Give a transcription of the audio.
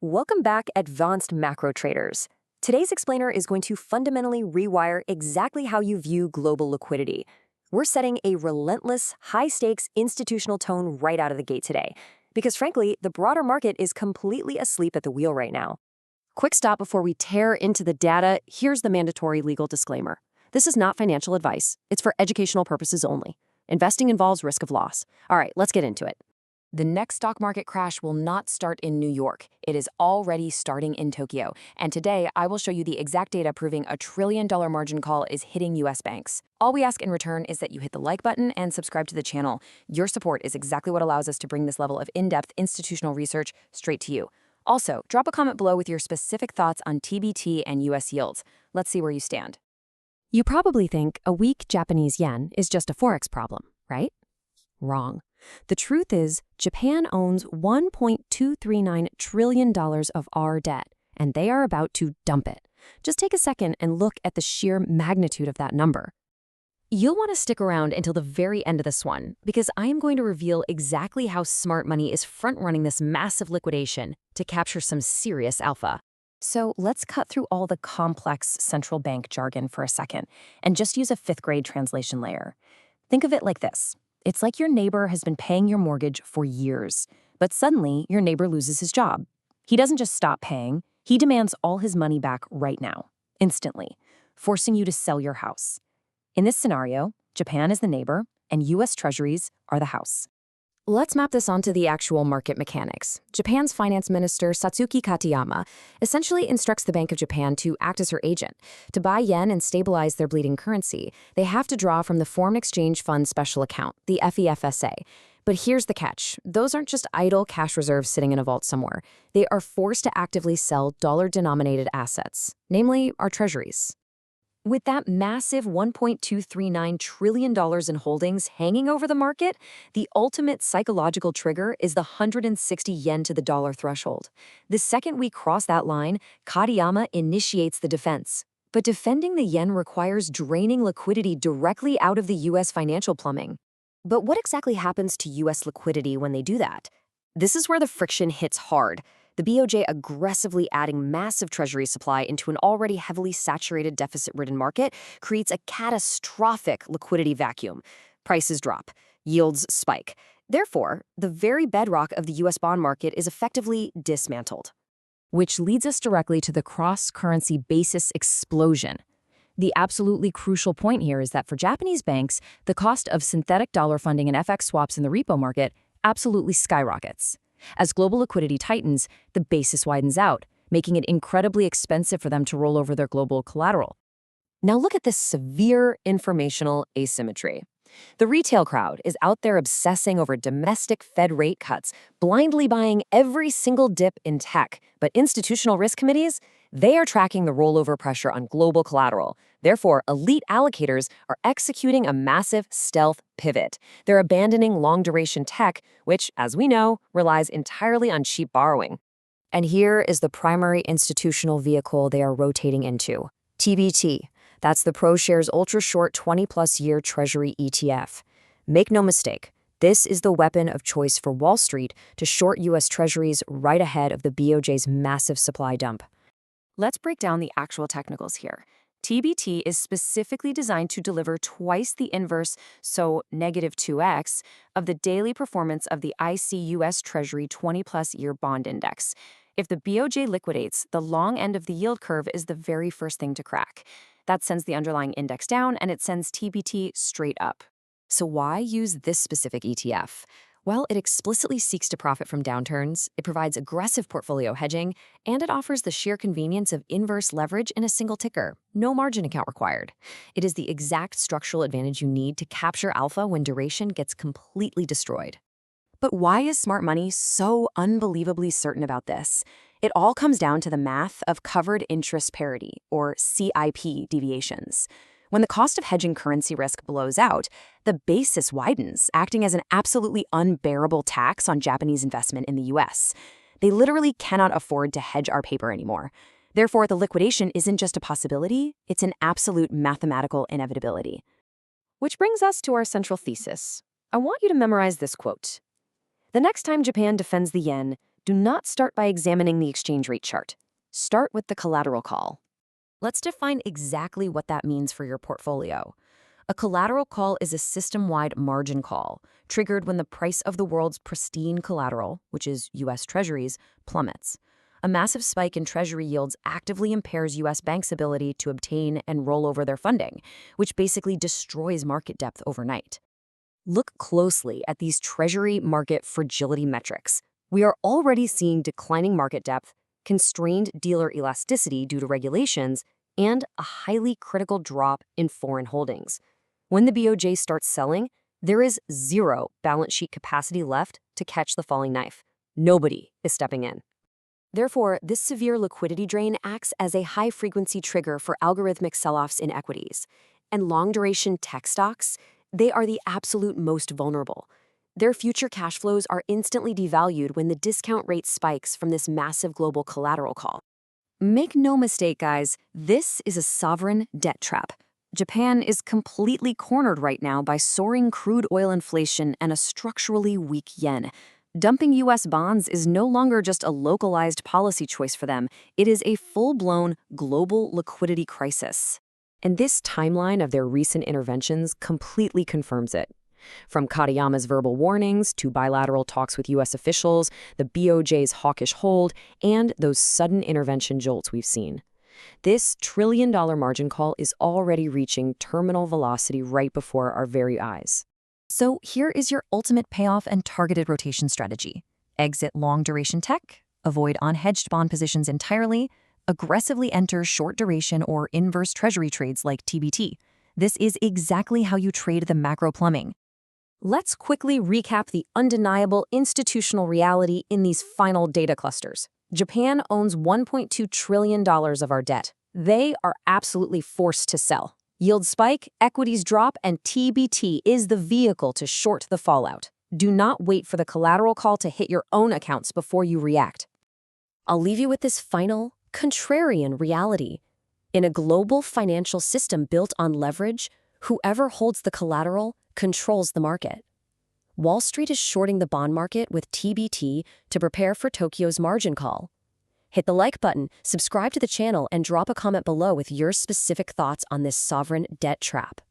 Welcome back, advanced macro traders. Today's explainer is going to fundamentally rewire exactly how you view global liquidity. We're setting a relentless, high-stakes institutional tone right out of the gate today, because frankly, the broader market is completely asleep at the wheel right now. Quick stop before we tear into the data. Here's the mandatory legal disclaimer. This is not financial advice. It's for educational purposes only. Investing involves risk of loss. All right, let's get into it. The next stock market crash will not start in New York. It is already starting in Tokyo. And today, I will show you the exact data proving a $1 trillion margin call is hitting U.S. banks. All we ask in return is that you hit the like button and subscribe to the channel. Your support is exactly what allows us to bring this level of in-depth institutional research straight to you. Also, drop a comment below with your specific thoughts on TBT and U.S. yields. Let's see where you stand. You probably think a weak Japanese yen is just a forex problem, right? Wrong. The truth is, Japan owns $1.239 trillion of our debt, and they are about to dump it. Just take a second and look at the sheer magnitude of that number. You'll want to stick around until the very end of this one, because I am going to reveal exactly how smart money is front-running this massive liquidation to capture some serious alpha. So let's cut through all the complex central bank jargon for a second and just use a fifth-grade translation layer. Think of it like this. It's like your neighbor has been paying your mortgage for years, but suddenly your neighbor loses his job. He doesn't just stop paying, he demands all his money back right now, instantly, forcing you to sell your house. In this scenario, Japan is the neighbor and U.S. Treasuries are the house. Let's map this onto the actual market mechanics. Japan's finance minister, Satsuki Katayama, essentially instructs the Bank of Japan to act as her agent. To buy yen and stabilize their bleeding currency, they have to draw from the Foreign Exchange Fund Special Account, the FEFSA. But here's the catch. Those aren't just idle cash reserves sitting in a vault somewhere. They are forced to actively sell dollar-denominated assets, namely our treasuries. With that massive $1.239 trillion in holdings hanging over the market, the ultimate psychological trigger is the 160 yen to the dollar threshold. The second we cross that line, Katayama initiates the defense. But defending the yen requires draining liquidity directly out of the U.S. financial plumbing. But what exactly happens to U.S. liquidity when they do that? This is where the friction hits hard. The BOJ aggressively adding massive treasury supply into an already heavily saturated deficit-ridden market creates a catastrophic liquidity vacuum. Prices drop, yields spike. Therefore, the very bedrock of the U.S. bond market is effectively dismantled. Which leads us directly to the cross-currency basis explosion. The absolutely crucial point here is that for Japanese banks, the cost of synthetic dollar funding and FX swaps in the repo market absolutely skyrockets. As global liquidity tightens, the basis widens out, making it incredibly expensive for them to roll over their global collateral. Now look at this severe informational asymmetry. The retail crowd is out there obsessing over domestic Fed rate cuts, blindly buying every single dip in tech, but institutional risk committees, they are tracking the rollover pressure on global collateral. Therefore, elite allocators are executing a massive stealth pivot. They're abandoning long-duration tech, which, as we know, relies entirely on cheap borrowing. And here is the primary institutional vehicle they are rotating into, TBT. That's the ProShares ultra-short 20-plus year Treasury ETF. Make no mistake, this is the weapon of choice for Wall Street to short U.S. Treasuries right ahead of the BOJ's massive supply dump. Let's break down the actual technicals here. TBT is specifically designed to deliver twice the inverse, so negative 2x, of the daily performance of the IC-US Treasury 20-plus year bond index. If the BOJ liquidates, the long end of the yield curve is the very first thing to crack. That sends the underlying index down, and it sends TBT straight up. So why use this specific ETF? Well, it explicitly seeks to profit from downturns, it provides aggressive portfolio hedging, and it offers the sheer convenience of inverse leverage in a single ticker, no margin account required. It is the exact structural advantage you need to capture alpha when duration gets completely destroyed. But why is smart money so unbelievably certain about this? It all comes down to the math of covered interest parity, or CIP deviations. When the cost of hedging currency risk blows out, the basis widens, acting as an absolutely unbearable tax on Japanese investment in the U.S. They literally cannot afford to hedge our paper anymore. Therefore, the liquidation isn't just a possibility, it's an absolute mathematical inevitability. Which brings us to our central thesis. I want you to memorize this quote. The next time Japan defends the yen, do not start by examining the exchange rate chart. Start with the collateral call. Let's define exactly what that means for your portfolio. A collateral call is a system-wide margin call, triggered when the price of the world's pristine collateral, which is U.S. Treasuries, plummets. A massive spike in Treasury yields actively impairs U.S. banks' ability to obtain and roll over their funding, which basically destroys market depth overnight. Look closely at these Treasury market fragility metrics. We are already seeing declining market depth, constrained dealer elasticity due to regulations, and a highly critical drop in foreign holdings. When the BOJ starts selling, there is zero balance sheet capacity left to catch the falling knife. Nobody is stepping in. Therefore, this severe liquidity drain acts as a high-frequency trigger for algorithmic sell-offs in equities. And long-duration tech stocks, they are the absolute most vulnerable. Their future cash flows are instantly devalued when the discount rate spikes from this massive global collateral call. Make no mistake, guys, this is a sovereign debt trap. Japan is completely cornered right now by soaring crude oil inflation and a structurally weak yen. Dumping U.S. bonds is no longer just a localized policy choice for them. It is a full-blown global liquidity crisis. And this timeline of their recent interventions completely confirms it. From Katayama's verbal warnings to bilateral talks with U.S. officials, the BOJ's hawkish hold, and those sudden intervention jolts we've seen. This trillion-dollar margin call is already reaching terminal velocity right before our very eyes. So here is your ultimate payoff and targeted rotation strategy. Exit long-duration tech, avoid unhedged bond positions entirely, aggressively enter short-duration or inverse treasury trades like TBT. This is exactly how you trade the macro plumbing. Let's quickly recap the undeniable institutional reality in these final data clusters. Japan owns $1.2 trillion of our debt. They are absolutely forced to sell. Yields spike, equities drop, and TBT is the vehicle to short the fallout. Do not wait for the collateral call to hit your own accounts before you react. I'll leave you with this final, contrarian reality. In a global financial system built on leverage, whoever holds the collateral controls the market. Wall Street is shorting the bond market with TBT to prepare for Tokyo's margin call. Hit the like button, subscribe to the channel, and drop a comment below with your specific thoughts on this sovereign debt trap.